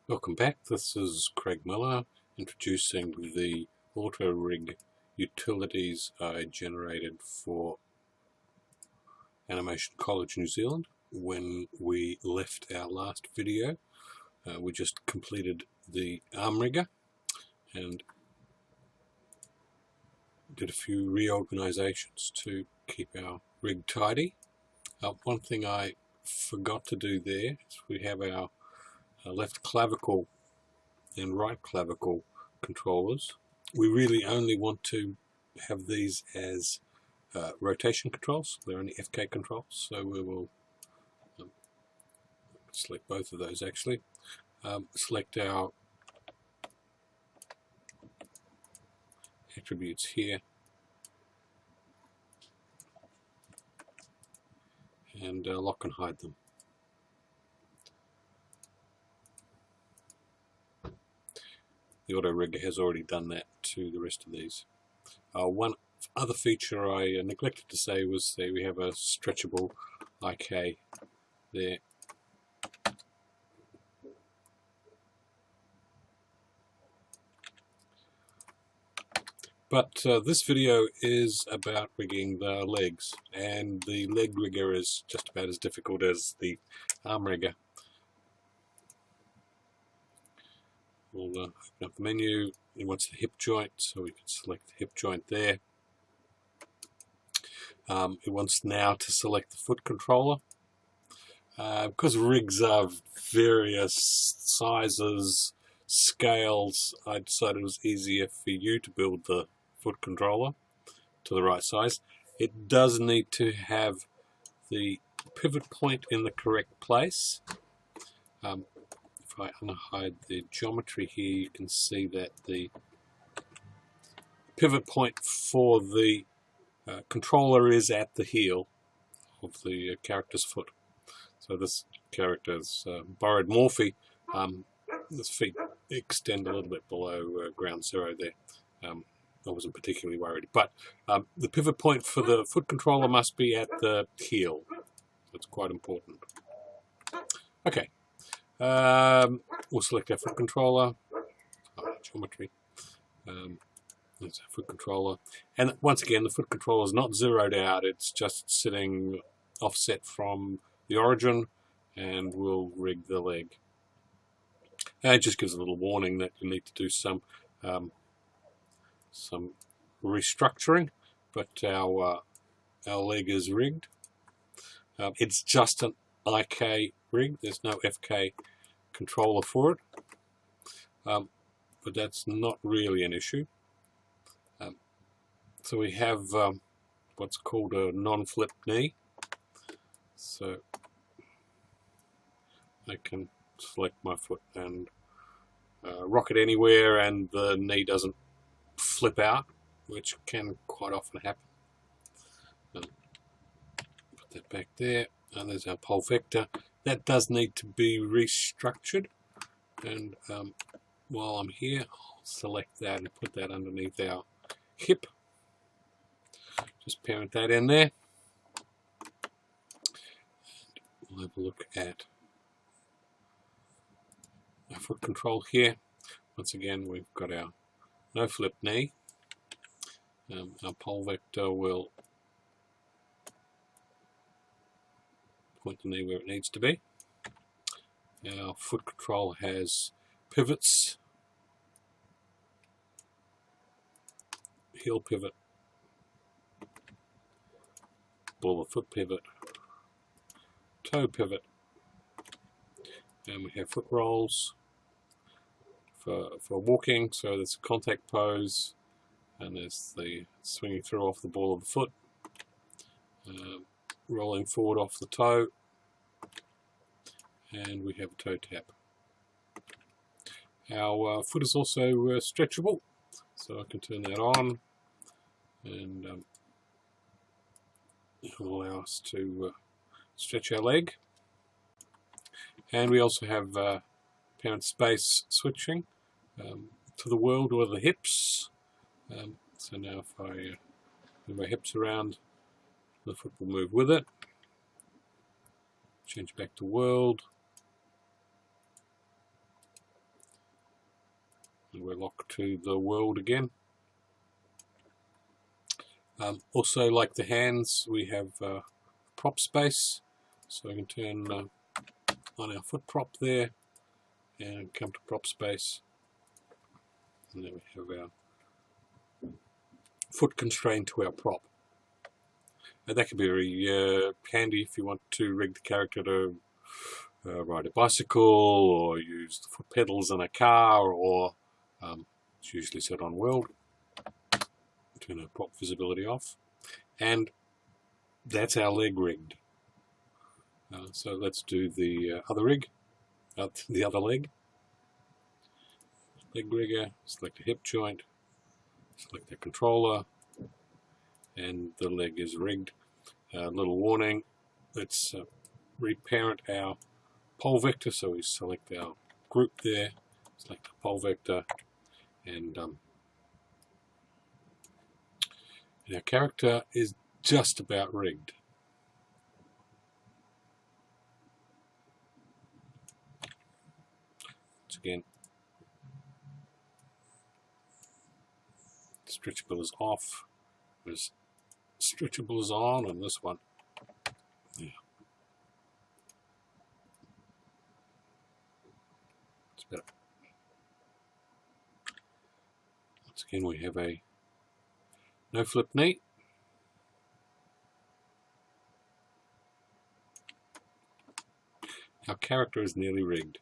Welcome back. This is Craig Miller introducing the AutoRig utilities I generated for Animation College New Zealand. When we left our last video, we just completed the arm rigger and did a few reorganizations to keep our rig tidy. One thing I forgot to do there is we have our left clavicle and right clavicle controllers. We really only want to have these as rotation controls. They're only FK controls, so we will select both of those actually. Select our attributes here and lock and hide them. The AutoRig has already done that to the rest of these. One other feature I neglected to say was that we have a stretchable IK there. But this video is about rigging the legs, and the leg rigger is just about as difficult as the arm rigger. We'll open up the menu. It wants the hip joint, so we can select the hip joint there. It wants now to select the foot controller. Because rigs are various sizes, scales, I decided it was easier for you to build the foot controller to the right size. It does need to have the pivot point in the correct place. If I unhide the geometry here, you can see that the pivot point for the controller is at the heel of the character's foot. So this character's borrowed Morphe. His feet extend a little bit below ground zero there. I wasn't particularly worried, but the pivot point for the foot controller must be at the heel. That's quite important. Okay. We'll select our foot controller, geometry, that's our foot controller, and once again the foot controller is not zeroed out, it's just sitting offset from the origin, and we'll rig the leg. And it just gives a little warning that you need to do some restructuring, but our leg is rigged. It's just an IK rig, there's no FK controller for it, but that's not really an issue. So we have what's called a non-flip knee, so I can select my foot and rock it anywhere and the knee doesn't flip out, which can quite often happen. Put that back there. And there's our pole vector. That does need to be restructured, and while I'm here, I'll select that and put that underneath our hip. Just parent that in there. We'll have a look at our foot control here. Once again, we've got our no flip knee. Our pole vector will point the knee where it needs to be. Our foot control has pivots, heel pivot, ball of foot pivot, toe pivot, and we have foot rolls for walking, so there's a contact pose, and there's the swinging through off the ball of the foot, rolling forward off the toe, and we have a toe tap. Our foot is also stretchable, so I can turn that on, and it will allow us to stretch our leg. And we also have parent space switching to the world or the hips. So now if I move my hips around, the foot will move with it. Change back to world. And we're locked to the world again. Also, like the hands, we have prop space, so we can turn on our foot prop there and come to prop space, and then we have our foot constrained to our prop. And that can be very handy if you want to rig the character to ride a bicycle or use the foot pedals in a car, or it's usually set on world. Turn our prop visibility off, and that's our leg rigged. So let's do the other rig, the other leg. Leg rigger, select a hip joint, select the controller, and the leg is rigged. Little warning, let's reparent our pole vector, so we select our group there, select the pole vector, and our character is just about rigged. Once again, stretchable is off, this stretchable is on, and this one, yeah, it's better. Once again, we have a no flip knee. Our character is nearly rigged.